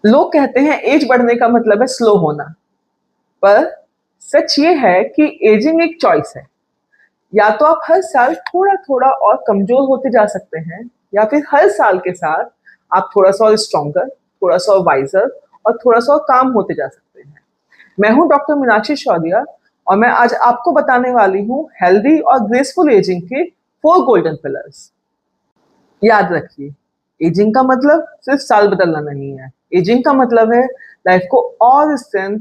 लोग कहते हैं एज बढ़ने का मतलब है स्लो होना, पर सच ये है कि एजिंग एक चॉइस है। या तो आप हर साल थोड़ा-थोड़ा और कमज़ोर होते जा सकते हैं, या फिर हर साल के साथ आप थोड़ा-सा और स्ट्रॉन्गर, थोड़ा-सा और वाइज़र और थोड़ा-सा और काम होते जा सकते हैं। मैं हूँ डॉक्टर मीनाक्षी शौरिया और मैं आज आपको बताने वाली हूँ हेल्दी और ग्रेसफुल एजिंग के 4 गोल्डन पिलर्स। याद रखिए, एजिंग का मतलब सिर्फ साल बदलना नहीं है। एजिंग का मतलब है लाइफ को और स्ट्रेंथ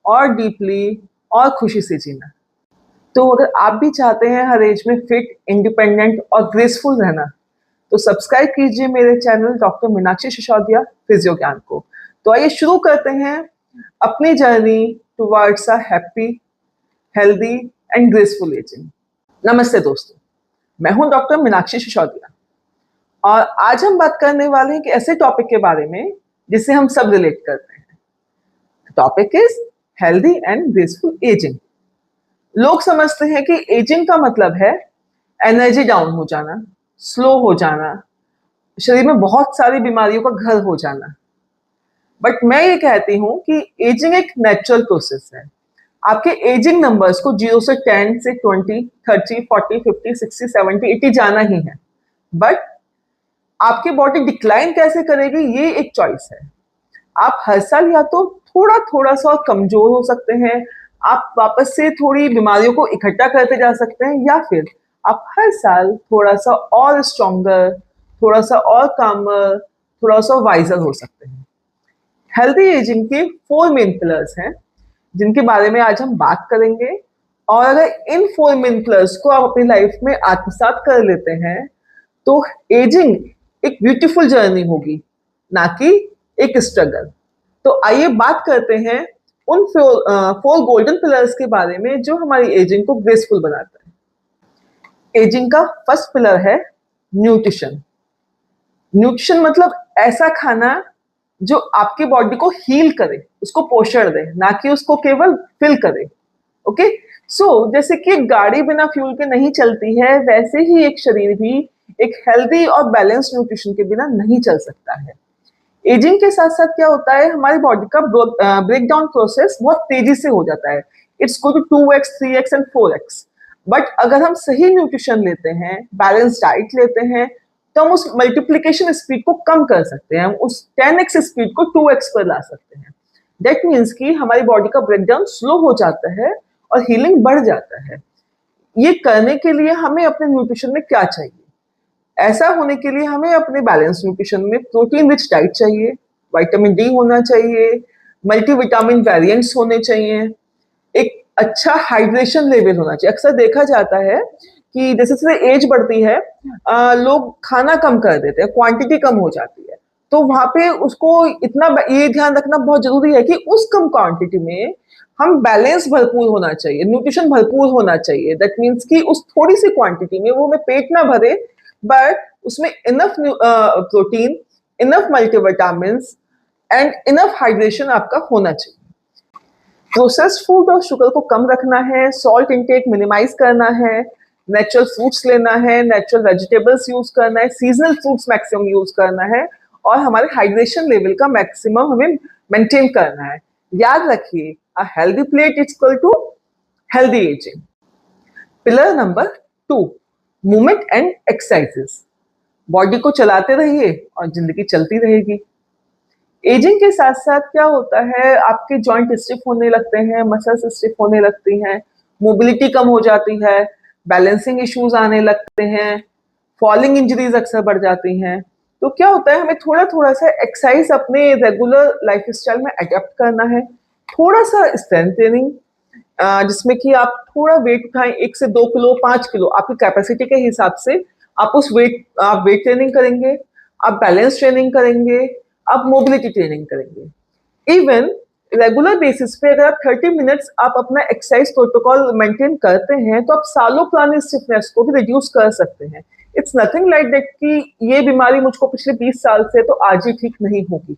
और डीपली और खुशी से जीना। तो अगर आप भी चाहते हैं हर एज में फिट, इंडिपेंडेंट और ग्रेसफुल रहना, तो सब्सक्राइब कीजिए मेरे channel doctor Meenakshi Sisodia physio ज्ञान को। तो आइए शुरू करते हैं अपनी journey towards a happy, healthy and graceful ageing. नमस्ते दोस्तों, मैं हूं डॉक्टर मीनाक्षी सिसोदिया और आज हम बात करने वाले हैं कि ऐसे टॉपिक के बारे में जिससे हम सब रिलेट करते हैं। Topic is healthy and graceful ageing. लोग समझते हैं कि एजिंग का मतलब है एनर्जी डाउन हो जाना, स्लो हो जाना, शरीर में बहुत सारी बीमारियों का घर हो जाना। बट मैं ये कहती हूँ कि एजिंग एक नेचुरल प्रोसेस है। आपके एजिंग नंबर्स को 0 से 10 से 20, 30, 40, 50, 60, 70, 80 जाना ही है। बट आपकी बॉडी डिक्लाइन कैसे करेगी ये एक चॉइस है। आप हर साल या तो थोड़ा-थोड़ा सा कमज़ोर हो सकते हैं, आप वापस से थोड़ी बीमारियों को इकट्ठा करते जा सकते हैं, या फिर आप हर साल थोड़ा-सा और स्ट्रॉन्गर, थोड़ा-सा और कामर, थोड़ा-सा वाइज़र हो सकते हैं। हेल्दी एजिंग के 4 मेन पिलर्स हैं, जिनके बारे में आज हम बात करेंगे। और अगर इन 4 मेन पिलर्स को आप अपनी लाइफ में आत्मसात कर लेते हैं, तो एजिंग एक ब्यूटीफुल जर्नी होगी, ना कि एक स्ट्रगल। तो आइए बात करते हैं उन 4 गोल्डन पिलर्स के बारे में जो हमारी एजिंग को ग्रेसफुल बनाता है। एजिंग का फर्स्ट पिलर है न्यूट्रिशन। न्यूट्रिशन मतलब ऐसा खाना जो आपकी बॉडी को हील करे, उसको पोषण दे, ना कि उसको केवल फिल करे। ओके, सो जैसे कि एक गाड़ी बिना फ्यूल के नहीं चलती है, वैसे ही एक शरीर भी एक हेल्दी और बैलेंस न्यूट्रिशन के बिना नहीं चल सकता है। एजिंग के साथ साथ क्या होता है, हमारी बॉडी का ब्रेक डाउन प्रोसेस बहुत तेजी से हो जाता है। It's go to 2x 3x and 4x। But अगर हम सही न्यूट्रिशन लेते हैं, बैलेंस डाइट लेते हैं, तो हम उस मल्टीप्लीकेशन स्पीड को कम कर सकते हैं, हम उस 10x स्पीड को 2x पर ला सकते हैं। दैट मीन्स कि हमारी बॉडी का ब्रेकडाउन स्लो हो जाता है और हीलिंग बढ़ जाता है। ये करने के लिए हमें अपने न्यूट्रिशन में क्या चाहिए? ऐसा होने के लिए हमें अपने बैलेंस न्यूट्रिशन में प्रोटीन रिच डाइट चाहिए, विटामिन डी होना चाहिए, मल्टीविटामिन वेरिएंट्स होने चाहिए, एक अच्छा हाइड्रेशन लेवल होना चाहिए। अक्सर देखा जाता है कि जैसे-जैसे एज बढ़ती है, लोग खाना कम कर देते हैं, क्वांटिटी कम हो जाती है। तो वहाँ पे उसको इतना ये ध्यान रखना बहुत ज़रूरी है कि उस कम क्वांटिटी में हम बैलेंस भरपूर होना चाहिए, न्यूट्रिशन भरपूर होना चाहिए। दैट मीन्स कि उस थोड़ी-सी क्वांटिटी में वो हमें पेट ना भरे, बट उसमें enough protein, enough multivitamins and enough hydration आपका होना चाहिए। प्रोसेस्ड फूड और शुगर को कम रखना है, सॉल्ट इंटेक मिनिमाइज करना है, नेचुरल फ्रूट्स लेना है, नेचुरल वेजिटेबल्स यूज करना है, सीजनल फ्रूट्स मैक्सिमम यूज करना है, और हमारे हाइड्रेशन लेवल का मैक्सिमम हमें मेंटेन करना है। याद रखिए, a healthy plate is equal to healthy ageing. Pillar number 2, movement and exercises. Body को चलाते रहिए और जिंदगी चलती रहेगी। एजिंग के साथ साथ क्या होता है, आपके जॉइंट स्टिफ होने लगते हैं, मसल्स स्टिफ होने लगती हैं, मोबिलिटी कम हो जाती है, बैलेंसिंग इश्यूज आने लगते हैं, फॉलिंग इंजरीज अक्सर बढ़ जाती हैं। तो क्या होता है, हमें थोड़ा थोड़ा सा एक्सरसाइज अपने रेगुलर लाइफस्टाइल में अडेप्ट करना है। थोड़ा सा स्ट्रेंथ ट्रेनिंग, जिसमें कि आप थोड़ा वेट उठाएं, 1 से 2 किलो, 5 किलो, आपकी कैपेसिटी के हिसाब से आप उस आप वेट ट्रेनिंग करेंगे, आप बैलेंस ट्रेनिंग करेंगे, आप मोबिलिटी ट्रेनिंग करेंगे। इवन रेगुलर बेसिस पे अगर आप 30 मिनट्स आप अपना एक्सरसाइज प्रोटोकॉल मेंटेन करते हैं, तो आप सालों पुरानी स्टिफनेस को भी रिड्यूस कर सकते हैं। इट्स नथिंग लाइक दैट कि ये बीमारी मुझको पिछले 20 साल से तो आज ही ठीक नहीं होगी।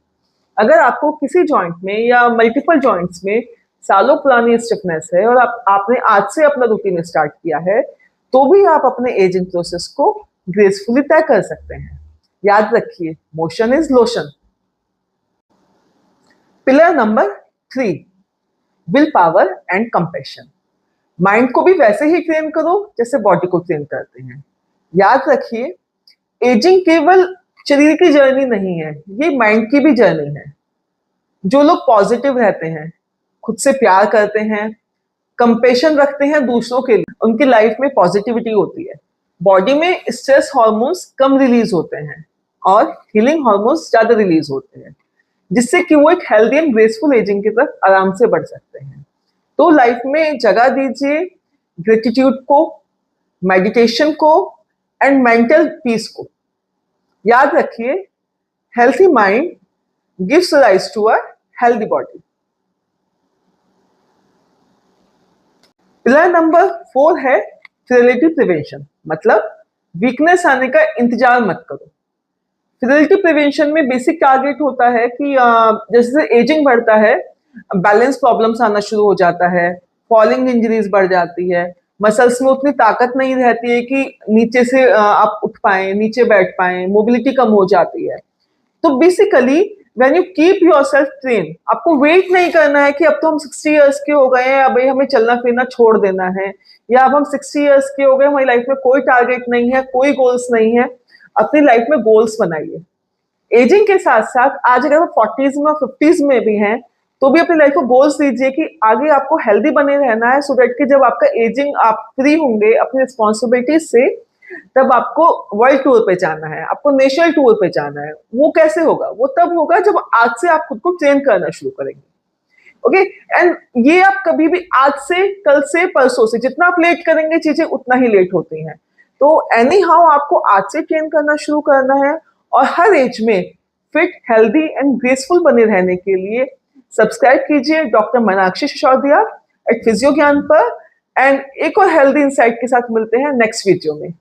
अगर आपको किसी जॉइंट में या मल्टीपल जॉइंट्स में सालों पुरानी स्टिफनेस है और आपने आज से अपना रूटीन स्टार्ट किया है, तो भी आप अपने एजिंग प्रोसेस को ग्रेसफुली तय कर सकते हैं। याद रखिए, motion is lotion. Pillar number 3, will power and compassion. Mind को भी वैसे ही ट्रेन करो जैसे बॉडी को ट्रेन करते हैं। याद रखिए, एजिंग केवल शरीर की जर्नी नहीं है, ये माइंड की भी जर्नी है। जो लोग पॉजिटिव रहते हैं, खुद से प्यार करते हैं, कंपेशन रखते हैं दूसरों के लिए, उनकी लाइफ में पॉजिटिविटी होती है। बॉडी में स्ट्रेस हार्मोन्स कम रिलीज होते हैं और हीलिंग हार्मोन्स ज्यादा रिलीज होते हैं, जिससे कि वो एक हेल्दी एंड ग्रेसफुल एजिंग की तरफ आराम से बढ़ सकते हैं। तो लाइफ में जगह दीजिए ग्रेटिट्यूड को, मेडिटेशन को एंड मेंटल पीस को। याद रखिए, healthy mind gives rise to a healthy body. Pillar number 4 है फिजिलिटी प्रिवेंशन, मतलब वीकनेस आने का इंतजार मत करो। फिजिलिटी प्रिवेंशन में बेसिक टारगेट होता है कि जैसे एजिंग बढ़ता है, बैलेंस प्रॉब्लम्स आना शुरू हो जाता है, फॉलिंग इंजरीज बढ़ जाती है, मसल्स में उतनी ताकत नहीं रहती है कि नीचे से आप उठ पाए, नीचे बैठ पाए, मोबिलिटी कम हो जाती है। तो basically when you keep yourself train, आपको वेट नहीं करना है कि अब तो हम 60 इयर्स के हो गए हैं, अब हमें चलना फिरना छोड़ देना है, या अब हम 60 इयर्स के हो गए, हमारी लाइफ में कोई टारगेट नहीं है, कोई गोल्स नहीं है। अपनी लाइफ में गोल्स बनाइए। एजिंग के साथ साथ आज अगर आप 40s में 50s में भी हैं, तो भी अपनी लाइफ को गोल्स दीजिए कि आगे आपको हेल्दी बने रहना है, सो दैट कि जब आपका एजिंग आप फ्री होंगे अपनी रिस्पॉन्सिबिलिटीज से, तब आपको वर्ल्ड टूर पे जाना है, आपको नेशनल टूर पे जाना है। वो कैसे होगा? वो तब होगा जब आज से आप खुद को ट्रेन करना शुरू करेंगे। ओके, एंड ये आप कभी भी आज से, कल से, परसों से, जितना आप लेट करेंगे चीजें उतना ही लेट होती हैं। तो एनी हाउ आपको आज से ट्रेन करना शुरू करना है, और हर एज में फिट, हेल्दी एंड ग्रेसफुल बने रहने के लिए सब्सक्राइब कीजिए doctor Meenakshi Sisodia at physio Gyan पर। एंड एक और हेल्दी इंसाइट के साथ मिलते हैं नेक्स्ट वीडियो में।